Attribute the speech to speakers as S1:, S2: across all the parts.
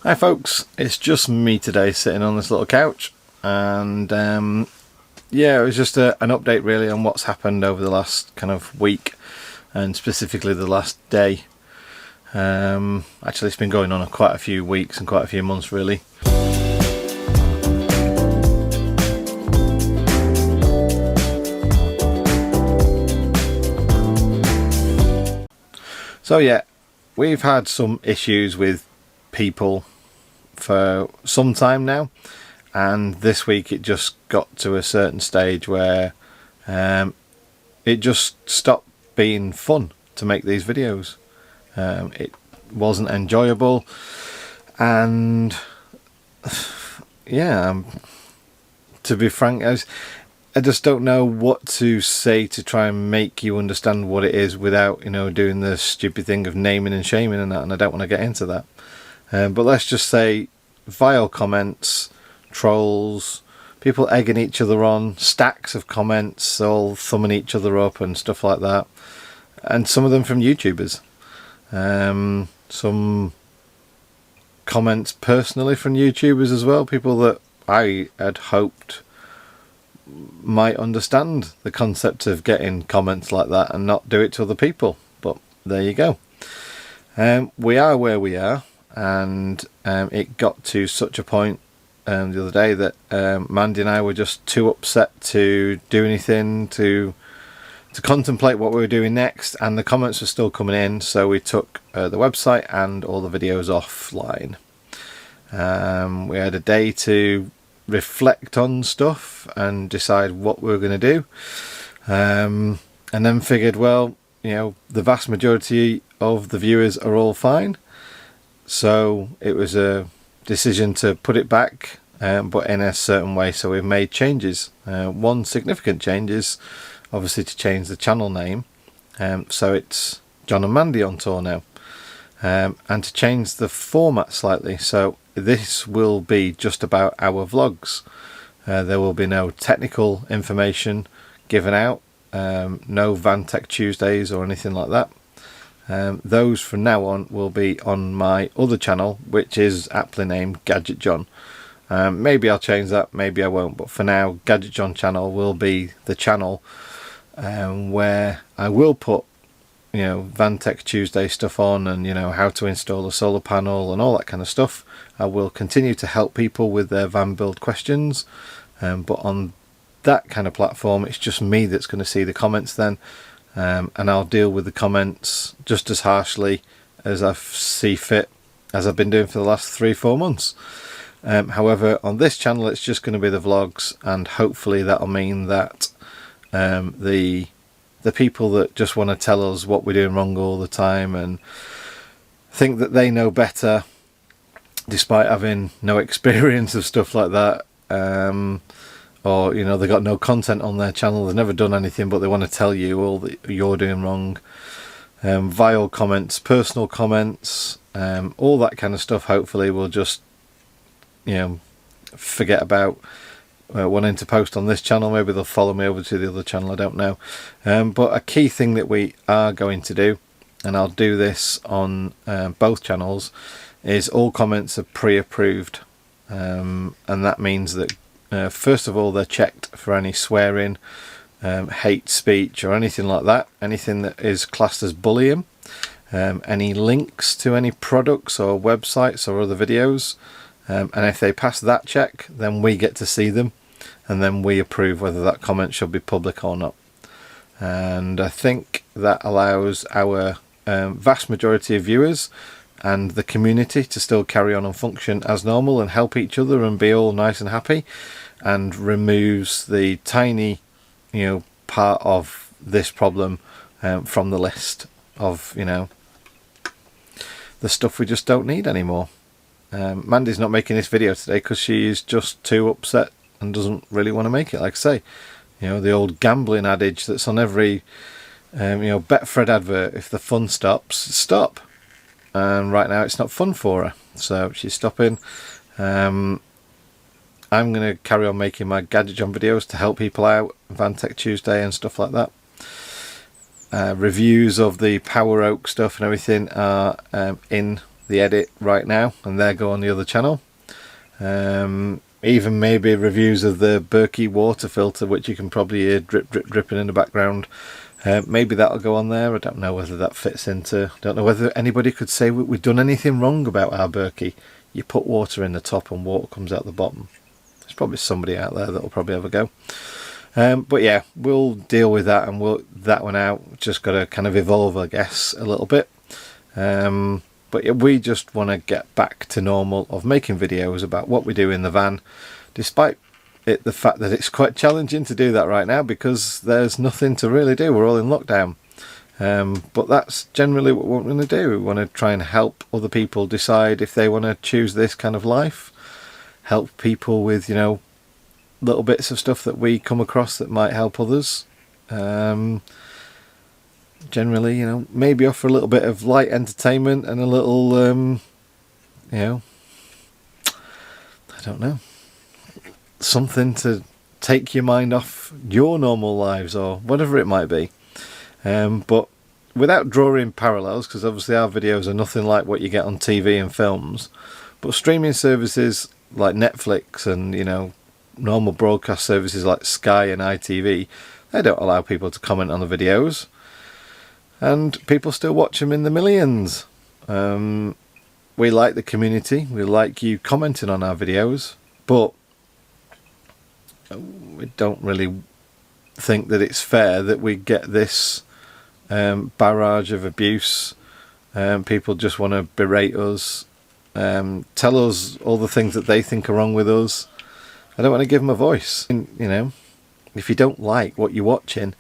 S1: Hi folks, it's just me today sitting on this little couch, and yeah, it was just an update really on what's happened over the last kind of week, and specifically the last day. Actually it's been going on quite a few weeks and quite a few months really. So yeah, we've had some issues with people for some time now, and this week it just got to a certain stage where it just stopped being fun to make these videos. It wasn't enjoyable, and yeah, to be frank, I just don't know what to say to try and make you understand what it is without, you know, doing the stupid thing of naming and shaming and that, and I don't want to get into that. But let's just say vile comments, trolls, people egging each other on, stacks of comments, all thumbing each other up and stuff like that. And some of them from YouTubers. Some comments personally from YouTubers as well, people that I had hoped might understand the concept of getting comments like that and not do it to other people. But there you go. We are where we are. And it got to such a point the other day that Mandy and I were just too upset to do anything, to contemplate what we were doing next, and the comments were still coming in, so we took the website and all the videos offline. We had a day to reflect on stuff and decide what we were going to do, and then figured, well, you know, the vast majority of the viewers are all fine. So it was a decision to put it back, but in a certain way. So we've made changes. One significant change is obviously to change the channel name. So it's John and Mandy on tour now. And to change the format slightly. So this will be just about our vlogs. There will be no technical information given out. No Van Tech Tuesdays or anything like that. Those from now on will be on my other channel, which is aptly named Gadget John. Maybe I'll change that, maybe I won't, but for now Gadget John channel will be the channel where I will put, you know, Van Tech Tuesday stuff on, and, you know, how to install a solar panel and all that kind of stuff. I will continue to help people with their van build questions, but on that kind of platform it's just me that's going to see the comments then. And I'll deal with the comments just as harshly as I see fit, as I've been doing for the last 3-4 months. However, on this channel it's just going to be the vlogs, and hopefully that'll mean that the people that just want to tell us what we're doing wrong all the time and think that they know better despite having no experience of stuff like that, or, you know, they got no content on their channel, they've never done anything, but they want to tell you all that you're doing wrong. Vile comments, personal comments, all that kind of stuff, hopefully we'll just, you know, forget about wanting to post on this channel. Maybe they'll follow me over to the other channel, I don't know. But a key thing that we are going to do, and I'll do this on both channels, is all comments are pre-approved. And that means that first of all, they're checked for any swearing, hate speech or anything like that, anything that is classed as bullying, any links to any products or websites or other videos, and if they pass that check, then we get to see them, and then we approve whether that comment should be public or not. And I think that allows our vast majority of viewers and the community to still carry on and function as normal and help each other and be all nice and happy, and removes the tiny, you know, part of this problem from the list of, you know, the stuff we just don't need anymore. Mandy's not making this video today because she is just too upset and doesn't really want to make it. Like I say, you know, the old gambling adage that's on every you know, Betfred advert: if the fun stops, stop. And right now it's not fun for her, so she's stopping. I'm going to carry on making my Gadget John videos to help people out, Van Tech Tuesday and stuff like that. Reviews of the Power Oak stuff and everything are in the edit right now, and there go on the other channel. Even maybe reviews of the Berkey water filter, which you can probably hear drip drip dripping in the background. Maybe that'll go on there. I don't know whether that fits into, don't know whether anybody could say we've done anything wrong about our Berkey. You put water in the top and water comes out the bottom. There's probably somebody out there that'll probably have a go. But yeah, we'll deal with that and we'll that one out. Just got to kind of evolve, I guess, a little bit. But yeah, we just want to get back to normal of making videos about what we do in the van, despite the fact that it's quite challenging to do that right now because there's nothing to really do. We're all in lockdown. But that's generally what we're going to do. We want to try and help other people decide if they want to choose this kind of life. Help people with, you know, little bits of stuff that we come across that might help others. Generally, you know, maybe offer a little bit of light entertainment and a little, you know, I don't know, something to take your mind off your normal lives or whatever it might be. But without drawing parallels, because obviously our videos are nothing like what you get on TV and films, but streaming services like Netflix and, you know, normal broadcast services like Sky and ITV, they don't allow people to comment on the videos. And people still watch them in the millions. We like the community. We like you commenting on our videos. But we don't really think that it's fair that we get this barrage of abuse. People just want to berate us. Tell us all the things that they think are wrong with us. I don't want to give them a voice. You know, if you don't like what you're watching,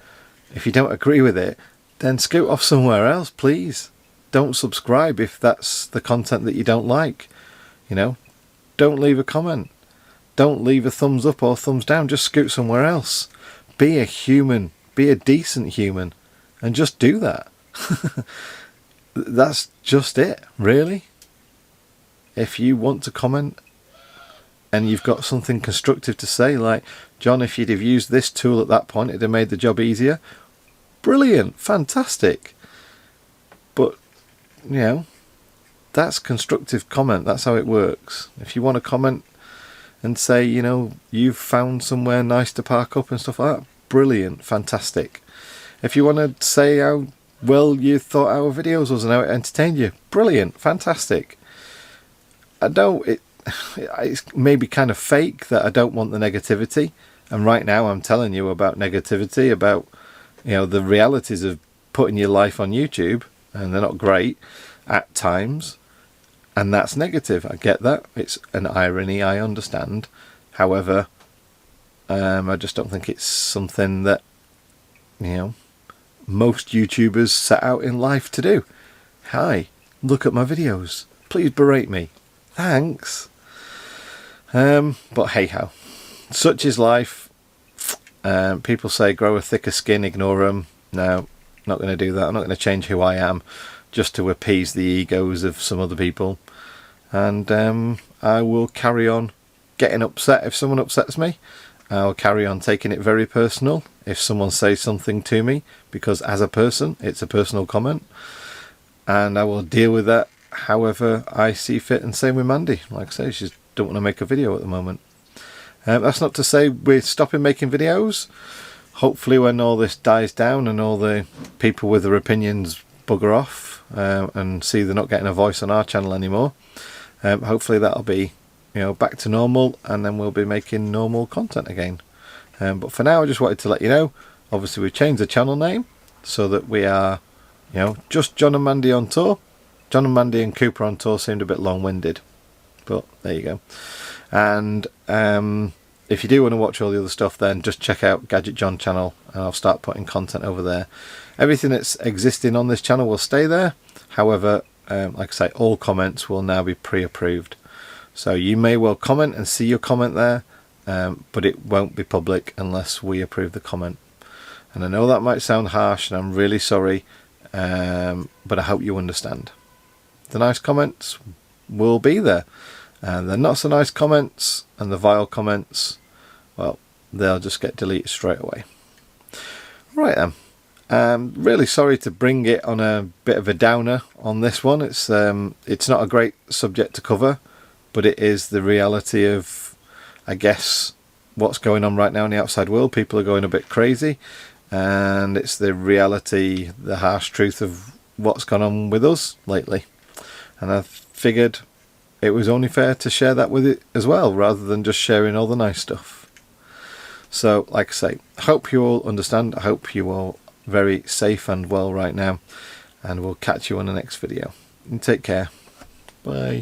S1: if you don't agree with it, then scoot off somewhere else, please. Don't subscribe if that's the content that you don't like. You know, don't leave a comment. Don't leave a thumbs up or thumbs down. Just scoot somewhere else. Be a human. Be a decent human. And just do that. That's just it, really. If you want to comment and you've got something constructive to say, like, John, if you'd have used this tool at that point, it'd have made the job easier. Brilliant, fantastic. But, you know, that's constructive comment. That's how it works. If you want to comment and say, you know, you've found somewhere nice to park up and stuff like that, brilliant, fantastic. If you want to say how well you thought our videos was and how it entertained you, brilliant, fantastic. It's maybe kind of fake that I don't want the negativity. And right now I'm telling you about negativity, about, you know, the realities of putting your life on YouTube, and they're not great at times, and that's negative. I get that. It's an irony, I understand. However, I just don't think it's something that, you know, most YouTubers set out in life to do. Hi, look at my videos. Please berate me. Thanks. But hey ho. Such is life. People say grow a thicker skin, ignore them. No, not going to do that. I'm not going to change who I am just to appease the egos of some other people. And I will carry on getting upset if someone upsets me. I'll carry on taking it very personal if someone says something to me, because as a person, it's a personal comment. And I will deal with that however I see fit. And same with Mandy. Like I say, she don't want to make a video at the moment. That's not to say we're stopping making videos. Hopefully when all this dies down and all the people with their opinions bugger off and see they're not getting a voice on our channel anymore, hopefully that'll be, you know, back to normal, and then we'll be making normal content again. But for now, I just wanted to let you know, obviously we've changed the channel name so that we are, you know, just John and Mandy on tour. John and Mandy and Cooper on tour seemed a bit long-winded, but there you go. And if you do want to watch all the other stuff, then just check out Gadget John channel, and I'll start putting content over there. Everything that's existing on this channel will stay there. However, like I say, all comments will now be pre-approved. So you may well comment and see your comment there, but it won't be public unless we approve the comment. And I know that might sound harsh, and I'm really sorry, but I hope you understand. The nice comments will be there. And the not so nice comments and the vile comments, well, they'll just get deleted straight away. Right then. Really sorry to bring it on a bit of a downer on this one. It's not a great subject to cover, but it is the reality of, I guess, what's going on right now in the outside world. People are going a bit crazy, and it's the reality, the harsh truth of what's gone on with us lately. And I figured it was only fair to share that with it as well, rather than just sharing all the nice stuff. So, like I say, I hope you all understand. I hope you all very safe and well right now, and we'll catch you on the next video. And take care. Bye.